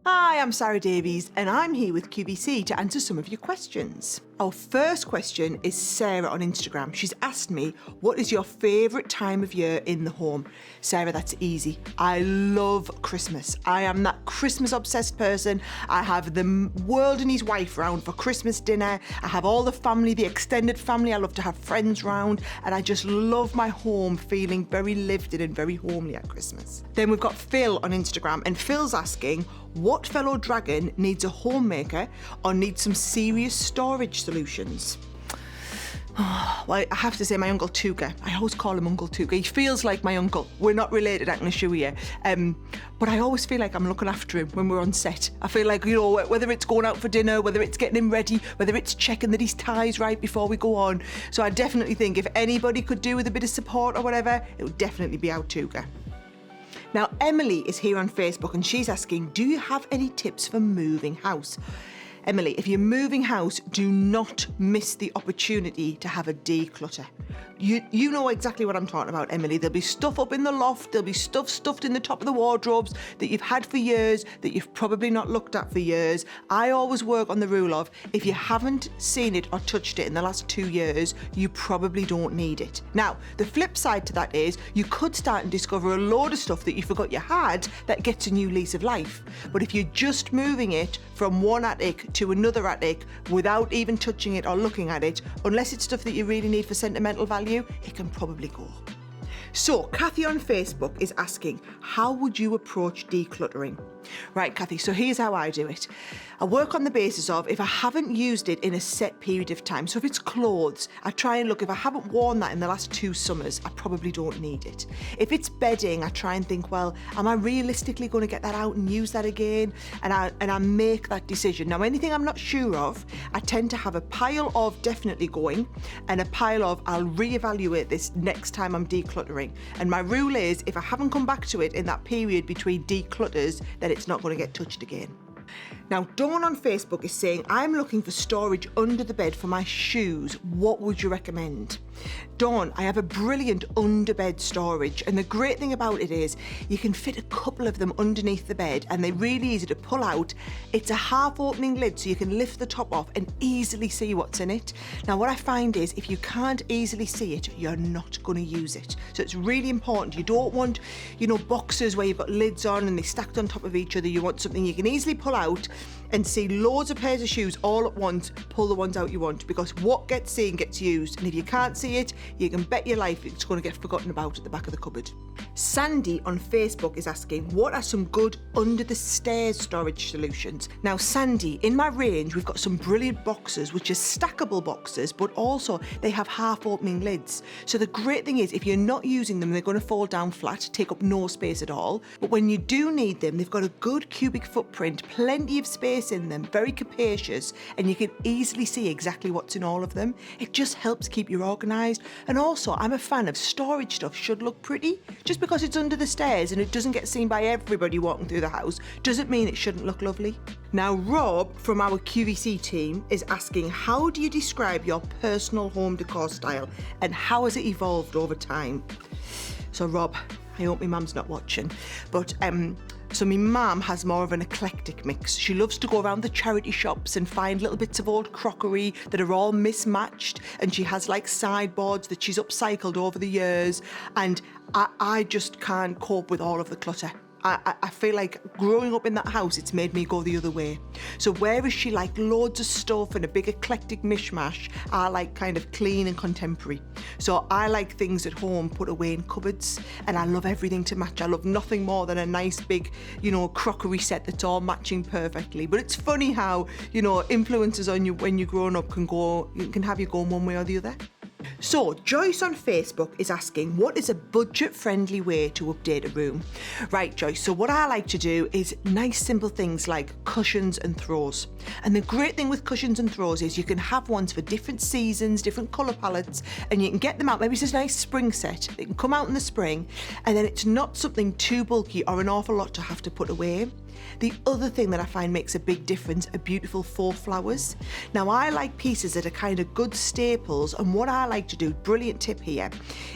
Hi, I'm Sara Davies and I'm here with QVC to answer some of your questions. Our first question is Sarah on Instagram. She's asked me, what is your favourite time of year in the home? Sarah, that's easy. I love Christmas. I am that Christmas obsessed person. I have the world and his wife round for Christmas dinner. I have all the family, the extended family. I love to have friends round and I just love my home feeling very lived in and very homely at Christmas. Then we've got Phil on Instagram and Phil's asking, what fellow dragon needs a homemaker or needs some serious storage solutions? Well, I have to say my Uncle Tuka. I always call him Uncle Tuka. He feels like my uncle. We're not related, I can assure you. But I always feel like I'm looking after him when we're on set. I feel like, whether it's going out for dinner, whether it's getting him ready, whether it's checking that his tie's right before we go on. So I definitely think if anybody could do with a bit of support or whatever, it would definitely be our Tuka. Now, Emily is here on Facebook and she's asking, do you have any tips for moving house? Emily, if you're moving house, do not miss the opportunity to have a declutter. You know exactly what I'm talking about, Emily. There'll be stuff up in the loft, there'll be stuff stuffed in the top of the wardrobes that you've had for years, that you've probably not looked at for years. I always work on the rule of, if you haven't seen it or touched it in the last 2 years, you probably don't need it. Now, the flip side to that is, you could start and discover a load of stuff that you forgot you had that gets a new lease of life. But if you're just moving it from one attic to another attic without even touching it or looking at it, unless it's stuff that you really need for sentimental value, it can probably go. So, Kathy on Facebook is asking, how would you approach decluttering? Right, Kathy, so here's how I do it. I work on the basis of, if I haven't used it in a set period of time, so if it's clothes, I try and look, if I haven't worn that in the last 2 summers, I probably don't need it. If it's bedding, I try and think, well, am I realistically going to get that out and use that again? And I make that decision. Now, anything I'm not sure of, I tend to have a pile of definitely going and a pile of I'll reevaluate this next time I'm decluttering. And my rule is, if I haven't come back to it in that period between declutters, then it's not going to get touched again. Now, Dawn on Facebook is saying, I'm looking for storage under the bed for my shoes. What would you recommend? Dawn, I have a brilliant underbed storage, and the great thing about it is you can fit a couple of them underneath the bed and they're really easy to pull out. It's a half opening lid so you can lift the top off and easily see what's in it. Now, what I find is if you can't easily see it, you're not going to use it. So it's really important. You don't want, boxes where you've got lids on and they're stacked on top of each other. You want something you can easily pull out and see loads of pairs of shoes all at once. Pull the ones out you want, because what gets seen gets used, and if you can't see it, you can bet your life it's going to get forgotten about at the back of the cupboard. Sandy on Facebook is asking, what are some good under the stairs storage solutions? Now, Sandy, in my range we've got some brilliant boxes, which are stackable boxes, but also they have half opening lids. So the great thing is, if you're not using them, they're going to fall down flat, take up no space at all. But when you do need them, they've got a good cubic footprint, plenty of space in them, very capacious, and you can easily see exactly what's in all of them. It just helps keep you organised. And also, I'm a fan of storage stuff should look pretty. Just because it's under the stairs and it doesn't get seen by everybody walking through the house doesn't mean it shouldn't look lovely. Now, Rob from our QVC team is asking, how do you describe your personal home decor style and how has it evolved over time? So Rob, I hope my mum's not watching, but so my mum has more of an eclectic mix. She loves to go around the charity shops and find little bits of old crockery that are all mismatched, and she has like sideboards that she's upcycled over the years, and I just can't cope with all of the clutter. I feel like growing up in that house, it's made me go the other way. So whereas she like loads of stuff and a big eclectic mishmash, I like kind of clean and contemporary. So I like things at home put away in cupboards, and I love everything to match. I love nothing more than a nice big, crockery set that's all matching perfectly. But it's funny how, influences on you when you're growing up can have you going one way or the other. So, Joyce on Facebook is asking, what is a budget-friendly way to update a room? Right, Joyce, so what I like to do is nice simple things like cushions and throws. And the great thing with cushions and throws is you can have ones for different seasons, different colour palettes, and you can get them out. Maybe it's a nice spring set. It can come out in the spring, and then it's not something too bulky or an awful lot to have to put away. The other thing that I find makes a big difference are beautiful faux flowers. Now I like pieces that are kind of good staples, and what I like to do, brilliant tip here,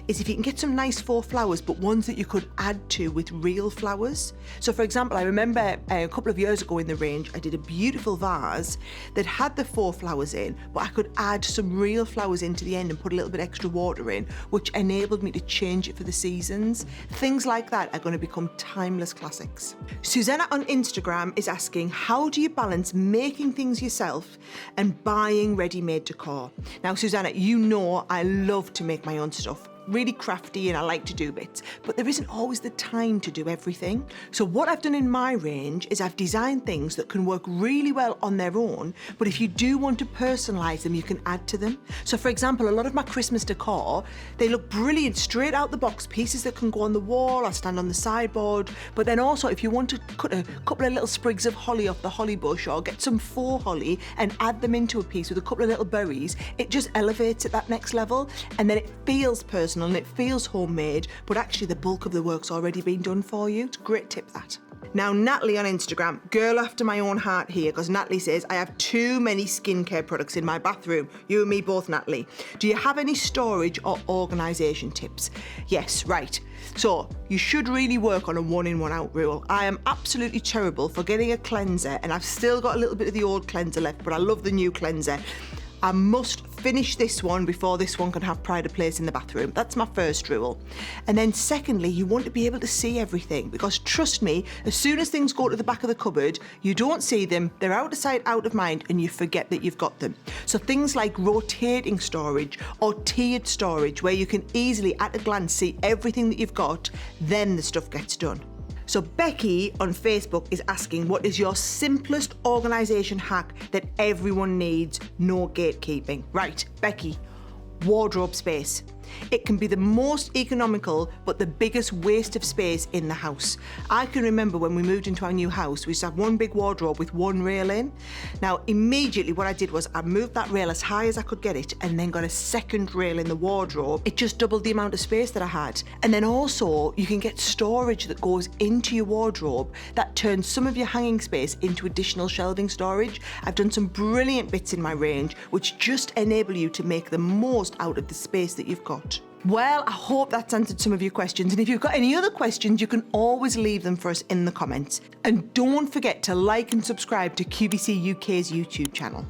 is if you can get some nice faux flowers but ones that you could add to with real flowers. So for example, I remember a couple of years ago in the range I did a beautiful vase that had the faux flowers in, but I could add some real flowers into the end and put a little bit extra water in, which enabled me to change it for the seasons. Things like that are going to become timeless classics. Susanna on Instagram is asking, how do you balance making things yourself and buying ready-made decor? Now, Susanna, you know I love to make my own stuff. Really crafty and I like to do bits, but there isn't always the time to do everything. So what I've done in my range is I've designed things that can work really well on their own, but if you do want to personalise them, you can add to them. So for example, a lot of my Christmas decor, they look brilliant straight out the box, pieces that can go on the wall or stand on the sideboard, but then also if you want to cut a couple of little sprigs of holly off the holly bush or get some faux holly and add them into a piece with a couple of little berries, it just elevates at that next level, and then it feels personal and it feels homemade, but actually the bulk of the work's already been done for you. It's a great tip, that. Now, Natalie on Instagram, girl after my own heart here, because Natalie says, I have too many skincare products in my bathroom. You and me both, Natalie. Do you have any storage or organisation tips? Yes, right. So you should really work on a 1 in 1 out rule. I am absolutely terrible for getting a cleanser, and I've still got a little bit of the old cleanser left, but I love the new cleanser. I must finish this one before this one can have pride of place in the bathroom. That's my first rule. And then secondly, you want to be able to see everything, because trust me, as soon as things go to the back of the cupboard, you don't see them, they're out of sight, out of mind, and you forget that you've got them. So things like rotating storage or tiered storage, where you can easily at a glance see everything that you've got, then the stuff gets done. So Becky on Facebook is asking, what is your simplest organisation hack that everyone needs, no gatekeeping? Right, Becky, wardrobe space. It can be the most economical but the biggest waste of space in the house. I can remember when we moved into our new house, we used to have one big wardrobe with one rail in. Now immediately what I did was I moved that rail as high as I could get it and then got a second rail in the wardrobe. It just doubled the amount of space that I had. And then also you can get storage that goes into your wardrobe that turns some of your hanging space into additional shelving storage. I've done some brilliant bits in my range which just enable you to make the most out of the space that you've got. Well, I hope that's answered some of your questions, and if you've got any other questions, you can always leave them for us in the comments. And don't forget to like and subscribe to QVC UK's YouTube channel.